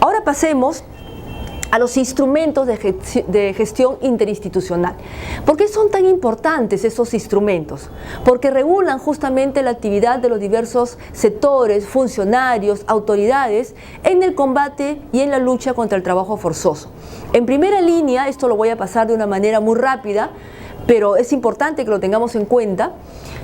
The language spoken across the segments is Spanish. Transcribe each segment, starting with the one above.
Ahora pasemos a los instrumentos de gestión interinstitucional. ¿Por qué son tan importantes esos instrumentos? Porque regulan justamente la actividad de los diversos sectores, funcionarios, autoridades en el combate y en la lucha contra el trabajo forzoso. En primera línea, esto lo voy a pasar de una manera muy rápida, pero es importante que lo tengamos en cuenta,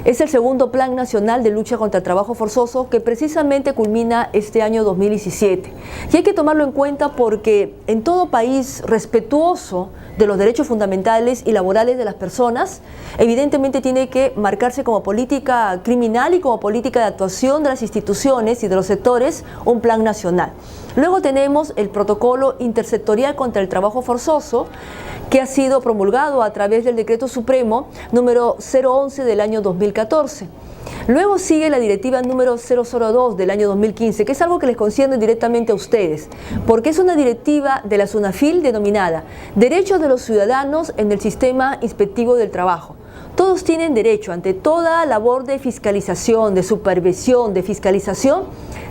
es el segundo Plan Nacional de Lucha contra el Trabajo Forzoso que precisamente culmina este año 2017. Y hay que tomarlo en cuenta porque en todo país respetuoso de los derechos fundamentales y laborales de las personas, evidentemente tiene que marcarse como política criminal y como política de actuación de las instituciones y de los sectores un plan nacional. Luego tenemos el Protocolo Intersectorial contra el Trabajo Forzoso, que ha sido promulgado a través del Decreto Supremo número 011 del año 2014. Luego sigue la directiva número 002 del año 2015, que es algo que les concierne directamente a ustedes, porque es una directiva de la SUNAFIL denominada Derechos de los Ciudadanos en el Sistema Inspectivo del Trabajo. Todos tienen derecho ante toda labor de fiscalización, de supervisión, de fiscalización,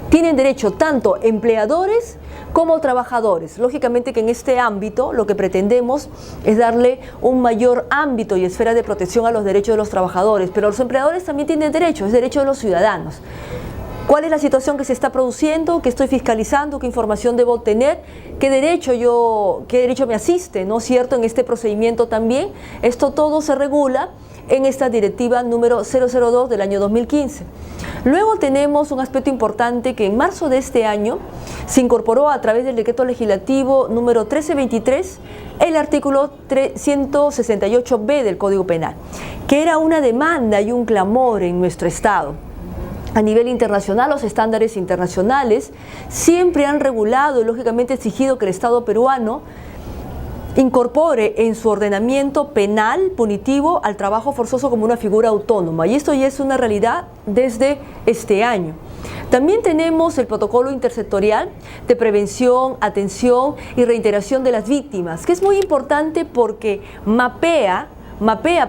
tienen derecho tanto empleadores como trabajadores. Lógicamente que en este ámbito lo que pretendemos es darle un mayor ámbito y esfera de protección a los derechos de los trabajadores, pero los empleadores también tienen derecho, es derecho de los ciudadanos. ¿Cuál es la situación que se está produciendo? ¿Qué estoy fiscalizando? ¿Qué información debo tener? ¿Qué derecho me asiste? ¿No es cierto? En este procedimiento también. Esto todo se regula en esta directiva número 002 del año 2015. Luego tenemos un aspecto importante que en marzo de este año se incorporó a través del decreto legislativo número 1323 el artículo 168b del Código Penal, que era una demanda y un clamor en nuestro Estado. A nivel internacional, los estándares internacionales siempre han regulado y lógicamente exigido que el Estado peruano incorpore en su ordenamiento penal punitivo al trabajo forzoso como una figura autónoma, y esto ya es una realidad desde este año. También tenemos el protocolo intersectorial de prevención, atención y reintegración de las víctimas, que es muy importante porque mapea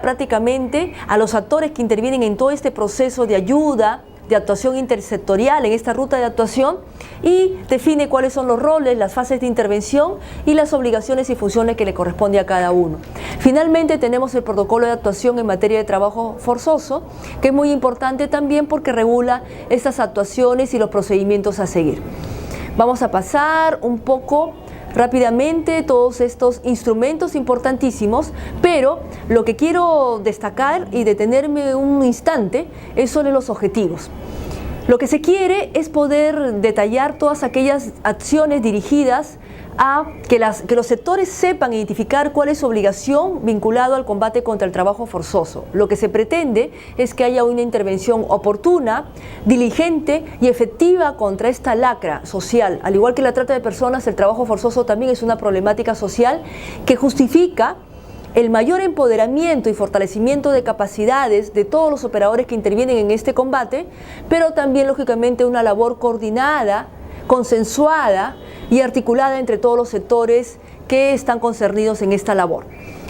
prácticamente a los actores que intervienen en todo este proceso de ayuda, de actuación intersectorial en esta ruta de actuación, y define cuáles son los roles, las fases de intervención y las obligaciones y funciones que le corresponde a cada uno. Finalmente tenemos el protocolo de actuación en materia de trabajo forzoso, que es muy importante también porque regula estas actuaciones y los procedimientos a seguir. Vamos a pasar un poco rápidamente todos estos instrumentos importantísimos, pero lo que quiero destacar y detenerme un instante es sobre los objetivos. Lo que se quiere es poder detallar todas aquellas acciones dirigidas a que los sectores sepan identificar cuál es su obligación vinculado al combate contra el trabajo forzoso. Lo que se pretende es que haya una intervención oportuna, diligente y efectiva contra esta lacra social. Al igual que la trata de personas, el trabajo forzoso también es una problemática social que justifica el mayor empoderamiento y fortalecimiento de capacidades de todos los operadores que intervienen en este combate, pero también lógicamente una labor coordinada, consensuada y articulada entre todos los sectores que están concernidos en esta labor.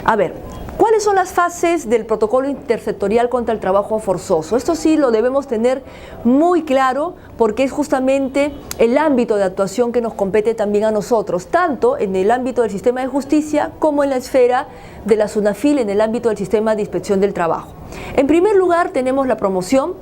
A ver, ¿cuáles son las fases del protocolo intersectorial contra el trabajo forzoso? Esto sí lo debemos tener muy claro porque es justamente el ámbito de actuación que nos compete también a nosotros, tanto en el ámbito del sistema de justicia como en la esfera de la SUNAFIL, en el ámbito del sistema de inspección del trabajo. En primer lugar tenemos la promoción,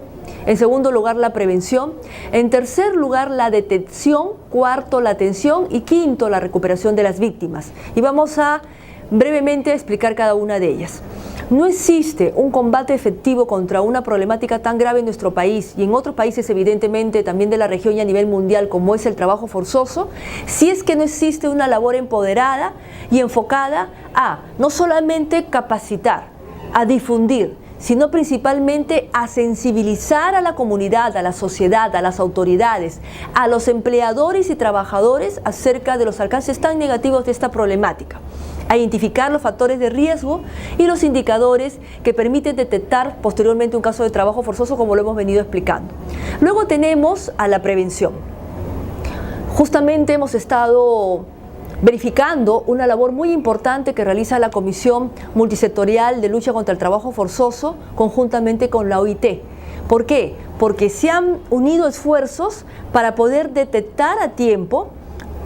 en segundo lugar la prevención, en tercer lugar la detección, cuarto la atención y quinto la recuperación de las víctimas. Y vamos a brevemente explicar cada una de ellas. No existe un combate efectivo contra una problemática tan grave en nuestro país y en otros países evidentemente también de la región y a nivel mundial como es el trabajo forzoso, si es que no existe una labor empoderada y enfocada a no solamente capacitar, a difundir, sino principalmente a sensibilizar a la comunidad, a la sociedad, a las autoridades, a los empleadores y trabajadores acerca de los alcances tan negativos de esta problemática, a identificar los factores de riesgo y los indicadores que permiten detectar posteriormente un caso de trabajo forzoso, como lo hemos venido explicando. Luego tenemos a la prevención. Justamente hemos estado verificando una labor muy importante que realiza la Comisión Multisectorial de Lucha contra el Trabajo Forzoso conjuntamente con la OIT. ¿Por qué? Porque se han unido esfuerzos para poder detectar a tiempo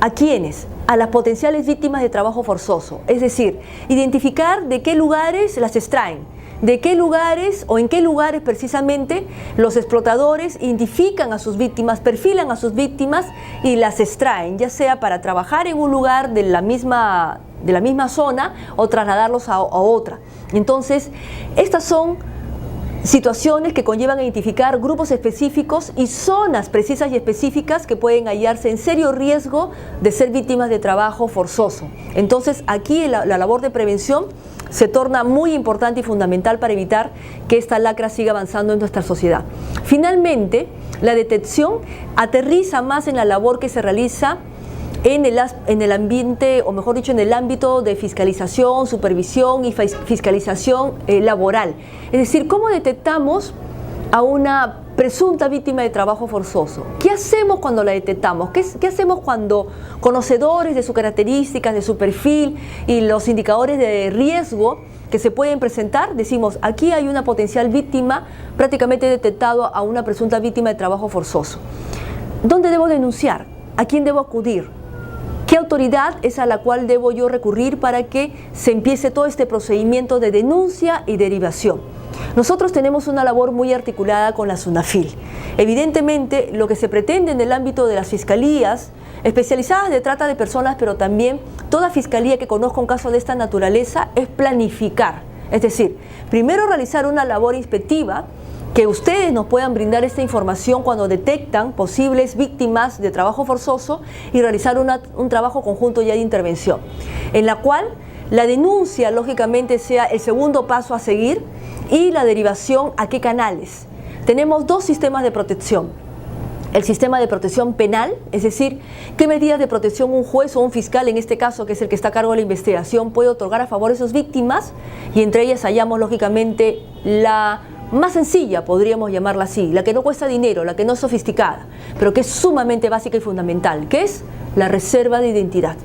¿A quiénes? A las potenciales víctimas de trabajo forzoso. Es decir, identificar de qué lugares las extraen, de qué lugares o en qué lugares precisamente los explotadores identifican a sus víctimas, perfilan a sus víctimas y las extraen, ya sea para trabajar en un lugar de la misma zona o trasladarlos a otra. Entonces, estas son situaciones que conllevan a identificar grupos específicos y zonas precisas y específicas que pueden hallarse en serio riesgo de ser víctimas de trabajo forzoso. Entonces, aquí la labor de prevención se torna muy importante y fundamental para evitar que esta lacra siga avanzando en nuestra sociedad. Finalmente, la detección aterriza más en la labor que se realiza en el ambiente, o mejor dicho, en el ámbito de fiscalización, supervisión y fiscalización laboral. Es decir, ¿cómo detectamos a una presunta víctima de trabajo forzoso? ¿Qué hacemos cuando la detectamos? ¿Qué hacemos cuando, conocedores de sus características, de su perfil y los indicadores de riesgo que se pueden presentar, decimos, aquí hay una potencial víctima, prácticamente detectado a una presunta víctima de trabajo forzoso? ¿Dónde debo denunciar? ¿A quién debo acudir? ¿Qué autoridad es a la cual debo yo recurrir para que se empiece todo este procedimiento de denuncia y derivación? Nosotros tenemos una labor muy articulada con la SUNAFIL. Evidentemente, lo que se pretende en el ámbito de las fiscalías especializadas de trata de personas, pero también toda fiscalía que conozca un caso de esta naturaleza, es planificar. Es decir, primero realizar una labor inspectiva, que ustedes nos puedan brindar esta información cuando detectan posibles víctimas de trabajo forzoso y realizar un trabajo conjunto ya de intervención, en la cual la denuncia lógicamente sea el segundo paso a seguir y la derivación a qué canales. Tenemos dos sistemas de protección. El sistema de protección penal, es decir, qué medidas de protección un juez o un fiscal, en este caso que es el que está a cargo de la investigación, puede otorgar a favor de sus víctimas, y entre ellas hallamos lógicamente la más sencilla, podríamos llamarla así, la que no cuesta dinero, la que no es sofisticada, pero que es sumamente básica y fundamental, que es la reserva de identidad.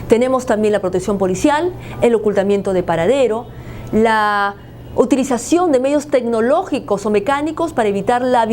Tenemos también la protección policial, el ocultamiento de paradero, la utilización de medios tecnológicos o mecánicos para evitar la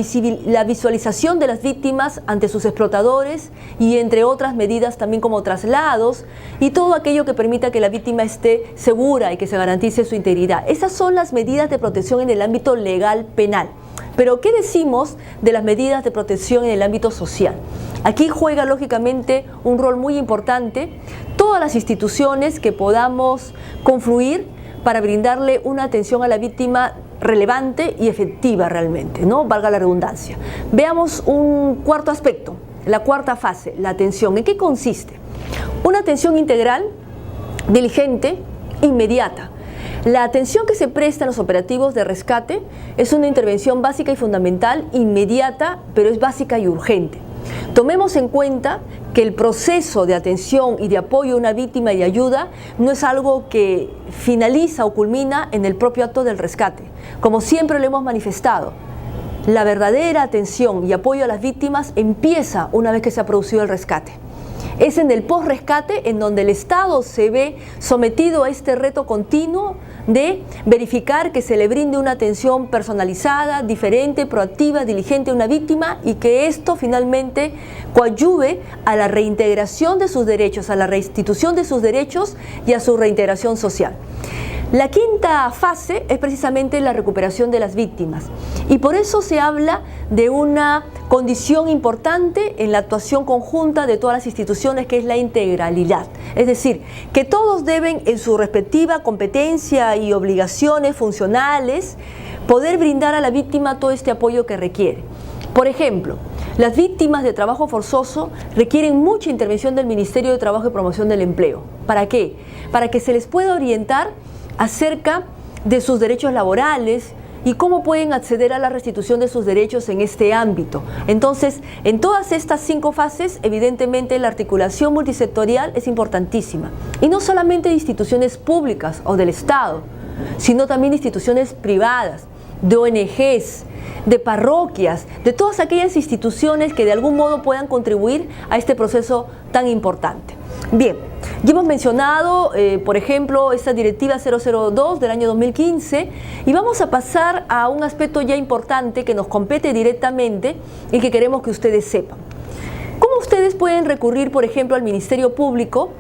visualización de las víctimas ante sus explotadores, y entre otras medidas también como traslados y todo aquello que permita que la víctima esté segura y que se garantice su integridad. Esas son las medidas de protección en el ámbito legal penal. Pero ¿qué decimos de las medidas de protección en el ámbito social? Aquí juega lógicamente un rol muy importante todas las instituciones que podamos confluir para brindarle una atención a la víctima relevante y efectiva realmente, ¿no? Valga la redundancia. Veamos un cuarto aspecto, la cuarta fase, la atención. ¿En qué consiste? Una atención integral, diligente, inmediata. La atención que se presta en los operativos de rescate es una intervención básica y fundamental, inmediata, pero es básica y urgente. Tomemos en cuenta que el proceso de atención y de apoyo a una víctima y ayuda no es algo que finaliza o culmina en el propio acto del rescate. Como siempre lo hemos manifestado, la verdadera atención y apoyo a las víctimas empieza una vez que se ha producido el rescate. Es en el post-rescate en donde el Estado se ve sometido a este reto continuo de verificar que se le brinde una atención personalizada, diferente, proactiva, diligente a una víctima, y que esto finalmente coadyuve a la reintegración de sus derechos, a la restitución de sus derechos y a su reintegración social. La quinta fase es precisamente la recuperación de las víctimas, y por eso se habla de una condición importante en la actuación conjunta de todas las instituciones, que es la integralidad. Es decir, que todos deben, en su respectiva competencia y obligaciones funcionales, poder brindar a la víctima todo este apoyo que requiere. Por ejemplo, las víctimas de trabajo forzoso requieren mucha intervención del Ministerio de Trabajo y Promoción del Empleo. ¿Para qué? Para que se les pueda orientar acerca de sus derechos laborales y cómo pueden acceder a la restitución de sus derechos en este ámbito. Entonces, en todas estas 5 fases, evidentemente la articulación multisectorial es importantísima. Y no solamente de instituciones públicas o del Estado, sino también de instituciones privadas, de ONGs, de parroquias, de todas aquellas instituciones que de algún modo puedan contribuir a este proceso tan importante. Bien, ya hemos mencionado, por ejemplo, esta directiva 002 del año 2015, y vamos a pasar a un aspecto ya importante que nos compete directamente y que queremos que ustedes sepan. ¿Cómo ustedes pueden recurrir, por ejemplo, al Ministerio Público,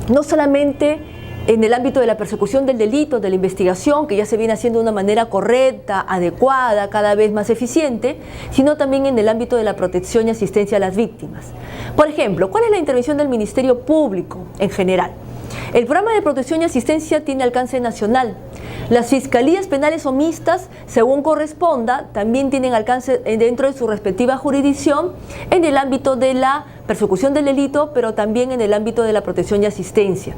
no solamente en el ámbito de la persecución del delito, de la investigación, que ya se viene haciendo de una manera correcta, adecuada, cada vez más eficiente, sino también en el ámbito de la protección y asistencia a las víctimas. Por ejemplo, ¿cuál es la intervención del Ministerio Público en general? El programa de protección y asistencia tiene alcance nacional. Las fiscalías penales o mixtas, según corresponda, también tienen alcance dentro de su respectiva jurisdicción en el ámbito de la persecución del delito, pero también en el ámbito de la protección y asistencia.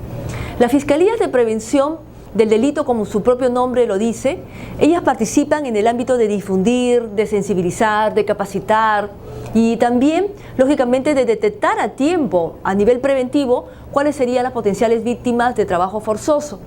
Las fiscalías de prevención del delito, como su propio nombre lo dice, ellas participan en el ámbito de difundir, de sensibilizar, de capacitar y también, lógicamente, de detectar a tiempo, a nivel preventivo, cuáles serían las potenciales víctimas de trabajo forzoso.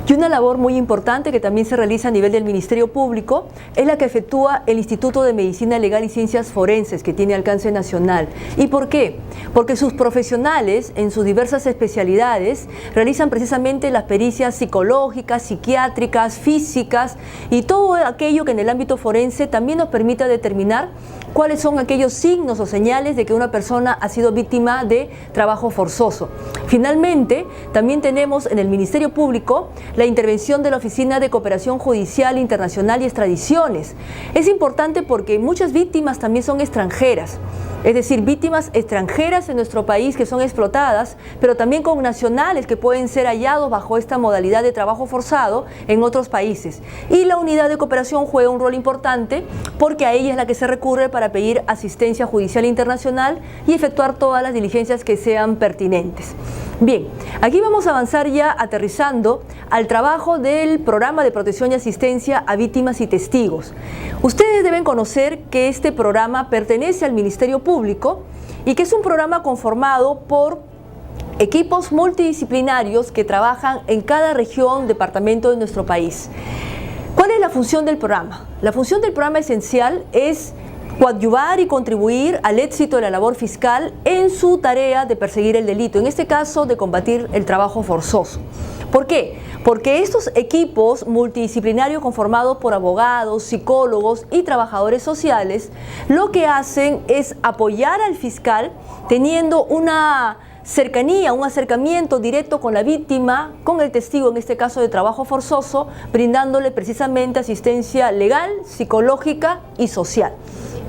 Y una labor muy importante que también se realiza a nivel del Ministerio Público es la que efectúa el Instituto de Medicina Legal y Ciencias Forenses, que tiene alcance nacional. ¿Y por qué? Porque sus profesionales, en sus diversas especialidades, realizan precisamente las pericias psicológicas, psiquiátricas, físicas y todo aquello que en el ámbito forense también nos permita determinar cuáles son aquellos signos o señales de que una persona ha sido víctima de trabajo forzoso. Finalmente, también tenemos en el Ministerio Público la intervención de la Oficina de Cooperación Judicial Internacional y Extradiciones. Es importante porque muchas víctimas también son extranjeras, es decir, víctimas extranjeras en nuestro país que son explotadas, pero también con nacionales que pueden ser hallados bajo esta modalidad de trabajo forzado en otros países. Y la unidad de cooperación juega un rol importante porque a ella es la que se recurre para pedir asistencia judicial internacional y efectuar todas las diligencias que sean pertinentes. Bien, aquí vamos a avanzar ya aterrizando al trabajo del programa de protección y asistencia a víctimas y testigos. Ustedes deben conocer que este programa pertenece al Ministerio Público y que es un programa conformado por equipos multidisciplinarios que trabajan en cada región, departamento de nuestro país. ¿Cuál es la función del programa? La función del programa esencial es coadyuvar y contribuir al éxito de la labor fiscal en su tarea de perseguir el delito, en este caso de combatir el trabajo forzoso. ¿Por qué? Porque estos equipos multidisciplinarios conformados por abogados, psicólogos y trabajadores sociales, lo que hacen es apoyar al fiscal teniendo una cercanía, un acercamiento directo con la víctima, con el testigo, en este caso de trabajo forzoso, brindándole precisamente asistencia legal, psicológica y social.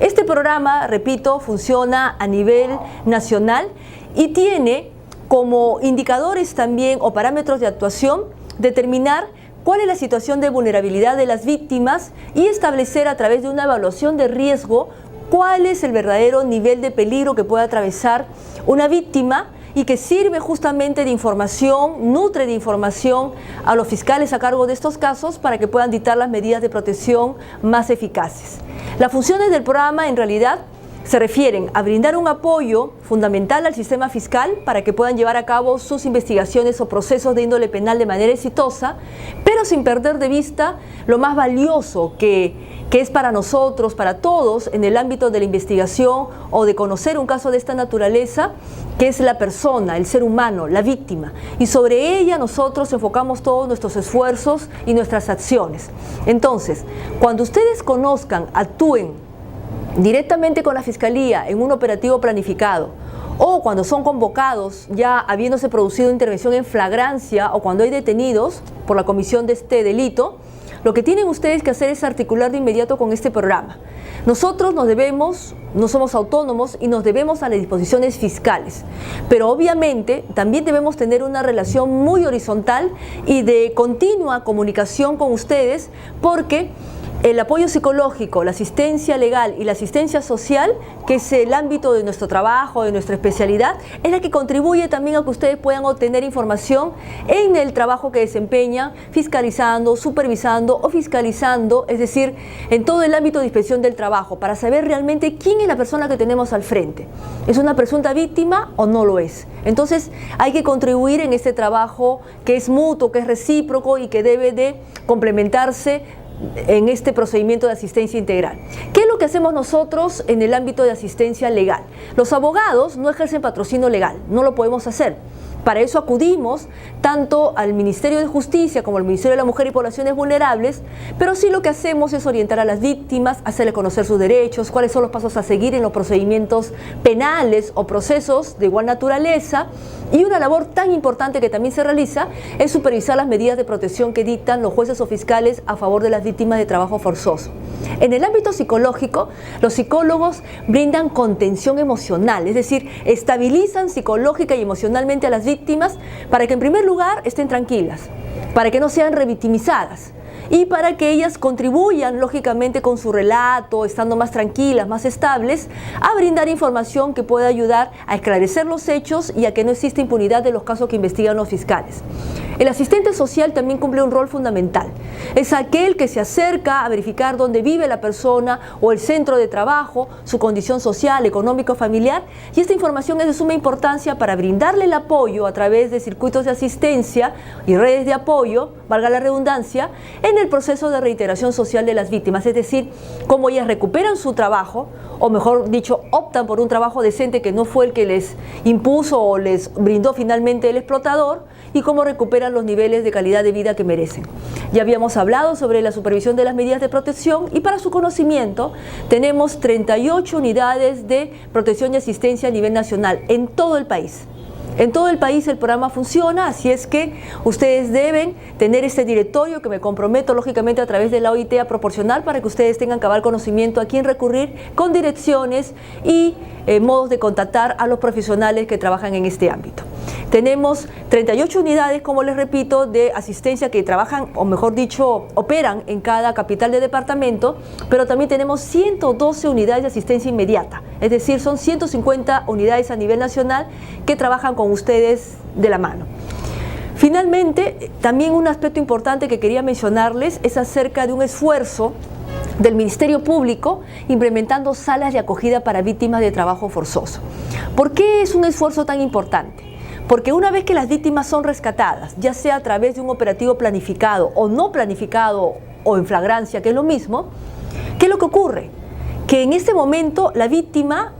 Este programa, repito, funciona a nivel nacional y tiene como indicadores también o parámetros de actuación determinar cuál es la situación de vulnerabilidad de las víctimas y establecer a través de una evaluación de riesgo cuál es el verdadero nivel de peligro que puede atravesar una víctima y que sirve justamente de información, nutre de información a los fiscales a cargo de estos casos para que puedan dictar las medidas de protección más eficaces. Las funciones del programa en realidad se refieren a brindar un apoyo fundamental al sistema fiscal para que puedan llevar a cabo sus investigaciones o procesos de índole penal de manera exitosa, pero sin perder de vista lo más valioso que es para nosotros, para todos, en el ámbito de la investigación o de conocer un caso de esta naturaleza, que es la persona, el ser humano, la víctima. Y sobre ella nosotros enfocamos todos nuestros esfuerzos y nuestras acciones. Entonces, cuando ustedes conozcan, actúen directamente con la Fiscalía en un operativo planificado, o cuando son convocados ya habiéndose producido intervención en flagrancia o cuando hay detenidos por la comisión de este delito, lo que tienen ustedes que hacer es articular de inmediato con este programa. Nosotros no somos autónomos y nos debemos a las disposiciones fiscales, pero obviamente también debemos tener una relación muy horizontal y de continua comunicación con ustedes porque el apoyo psicológico, la asistencia legal y la asistencia social, que es el ámbito de nuestro trabajo, de nuestra especialidad, es la que contribuye también a que ustedes puedan obtener información en el trabajo que desempeñan, fiscalizando, supervisando o fiscalizando, es decir, en todo el ámbito de inspección del trabajo, para saber realmente quién es la persona que tenemos al frente. ¿Es una presunta víctima o no lo es? Entonces hay que contribuir en este trabajo que es mutuo, que es recíproco y que debe de complementarse en este procedimiento de asistencia integral. ¿Qué es lo que hacemos nosotros en el ámbito de asistencia legal? Los abogados no ejercen patrocinio legal, no lo podemos hacer. Para eso acudimos tanto al Ministerio de Justicia como al Ministerio de la Mujer y Poblaciones Vulnerables, pero sí lo que hacemos es orientar a las víctimas, hacerles conocer sus derechos, cuáles son los pasos a seguir en los procedimientos penales o procesos de igual naturaleza. Y una labor tan importante que también se realiza es supervisar las medidas de protección que dictan los jueces o fiscales a favor de las víctimas de trabajo forzoso. En el ámbito psicológico, los psicólogos brindan contención emocional, es decir, estabilizan psicológica y emocionalmente a las víctimas para que en primer lugar estén tranquilas, para que no sean revictimizadas y para que ellas contribuyan lógicamente con su relato, estando más tranquilas, más estables, a brindar información que pueda ayudar a esclarecer los hechos y a que no exista impunidad de los casos que investigan los fiscales. El asistente social también cumple un rol fundamental. Es aquel que se acerca a verificar dónde vive la persona o el centro de trabajo, su condición social, económico, familiar, y esta información es de suma importancia para brindarle el apoyo a través de circuitos de asistencia y redes de apoyo, valga la redundancia, en el proceso de reintegración social de las víctimas, es decir, cómo ellas recuperan su trabajo, o mejor dicho, optan por un trabajo decente que no fue el que les impuso o les brindó finalmente el explotador, y cómo recuperan los niveles de calidad de vida que merecen. Ya habíamos hablado sobre la supervisión de las medidas de protección y para su conocimiento tenemos 38 unidades de protección y asistencia a nivel nacional en todo el país. En todo el país el programa funciona, así es que ustedes deben tener este directorio que me comprometo lógicamente a través de la OIT a proporcionar para que ustedes tengan cabal conocimiento a quién recurrir con direcciones y modos de contactar a los profesionales que trabajan en este ámbito. Tenemos 38 unidades, como les repito, de asistencia que trabajan, o mejor dicho, operan en cada capital de departamento, pero también tenemos 112 unidades de asistencia inmediata, es decir, son 150 unidades a nivel nacional que trabajan con ustedes de la mano. Finalmente, también un aspecto importante que quería mencionarles es acerca de un esfuerzo del Ministerio Público implementando salas de acogida para víctimas de trabajo forzoso. ¿Por qué es un esfuerzo tan importante? Porque una vez que las víctimas son rescatadas, ya sea a través de un operativo planificado o no planificado o en flagrancia, que es lo mismo, ¿qué es lo que ocurre? Que en este momento la víctima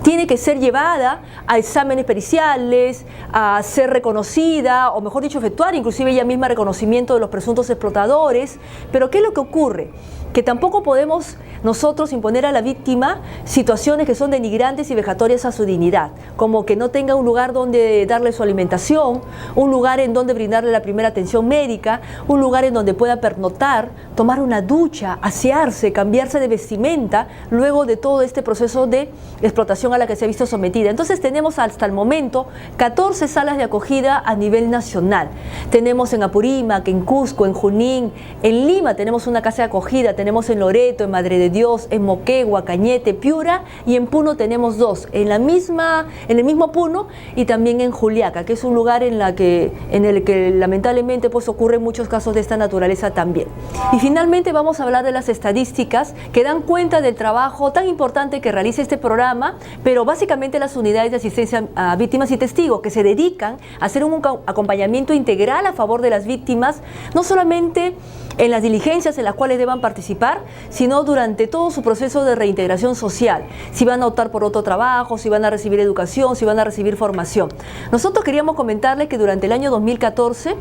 tiene que ser llevada a exámenes periciales, a ser reconocida, o mejor dicho, efectuar inclusive ella misma reconocimiento de los presuntos explotadores. Pero ¿qué es lo que ocurre? Que tampoco podemos nosotros imponer a la víctima situaciones que son denigrantes y vejatorias a su dignidad, como que no tenga un lugar donde darle su alimentación, un lugar en donde brindarle la primera atención médica, un lugar en donde pueda pernoctar, tomar una ducha, asearse, cambiarse de vestimenta, luego de todo este proceso de explotación a la que se ha visto sometida. Entonces tenemos hasta el momento 14 salas de acogida a nivel nacional. Tenemos en Apurímac, en Cusco, en Junín, en Lima tenemos una casa de acogida, tenemos en Loreto, en Madre de Dios, en Moquegua, Cañete, Piura, y en Puno tenemos dos, en el mismo Puno y también en Juliaca, que es un lugar en el que lamentablemente pues ocurren muchos casos de esta naturaleza también. Y finalmente vamos a hablar de las estadísticas que dan cuenta del trabajo tan importante que realiza este programa, pero básicamente las unidades de asistencia a víctimas y testigos que se dedican a hacer un acompañamiento integral a favor de las víctimas, no solamente en las diligencias en las cuales deban participar, sino durante todo su proceso de reintegración social, si van a optar por otro trabajo, si van a recibir educación, si van a recibir formación. Nosotros queríamos comentarles que durante el año 2014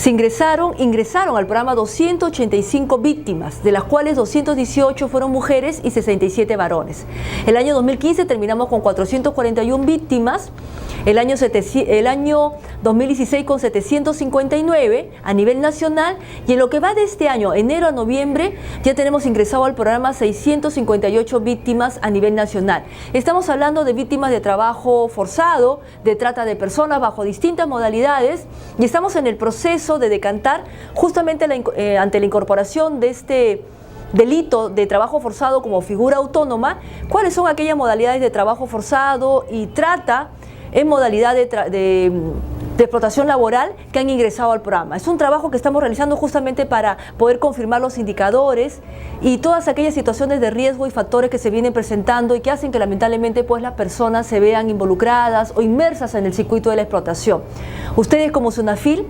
ingresaron al programa 285 víctimas, de las cuales 218 fueron mujeres y 67 varones. El año 2015 terminamos con 441 víctimas, el año 2016 con 759 a nivel nacional, y en lo que va de este año, enero a noviembre, ya tenemos ingresado al programa 658 víctimas a nivel nacional. Estamos hablando de víctimas de trabajo forzado, de trata de personas bajo distintas modalidades, y estamos en el proceso de decantar justamente ante la incorporación de este delito de trabajo forzado como figura autónoma, cuáles son aquellas modalidades de trabajo forzado y trata en modalidad de explotación laboral que han ingresado al programa. Es un trabajo que estamos realizando justamente para poder confirmar los indicadores y todas aquellas situaciones de riesgo y factores que se vienen presentando y que hacen que lamentablemente pues las personas se vean involucradas o inmersas en el circuito de la explotación. Ustedes como SUNAFIL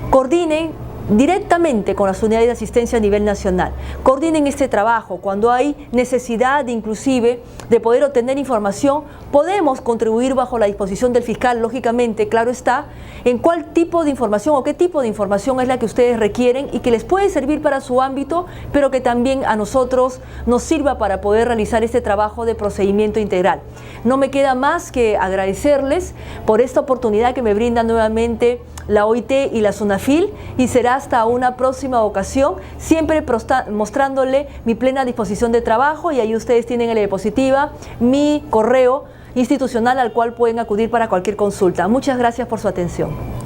coordinen directamente con las unidades de asistencia a nivel nacional. Coordinen este trabajo. Cuando hay necesidad inclusive de poder obtener información, podemos contribuir bajo la disposición del fiscal, lógicamente, claro está, en cuál tipo de información o qué tipo de información es la que ustedes requieren y que les puede servir para su ámbito, pero que también a nosotros nos sirva para poder realizar este trabajo de procedimiento integral. No me queda más que agradecerles por esta oportunidad que me brinda nuevamente la OIT y la SUNAFIL, y será hasta una próxima ocasión, siempre mostrándole mi plena disposición de trabajo, y ahí ustedes tienen en la diapositiva mi correo institucional al cual pueden acudir para cualquier consulta. Muchas gracias por su atención.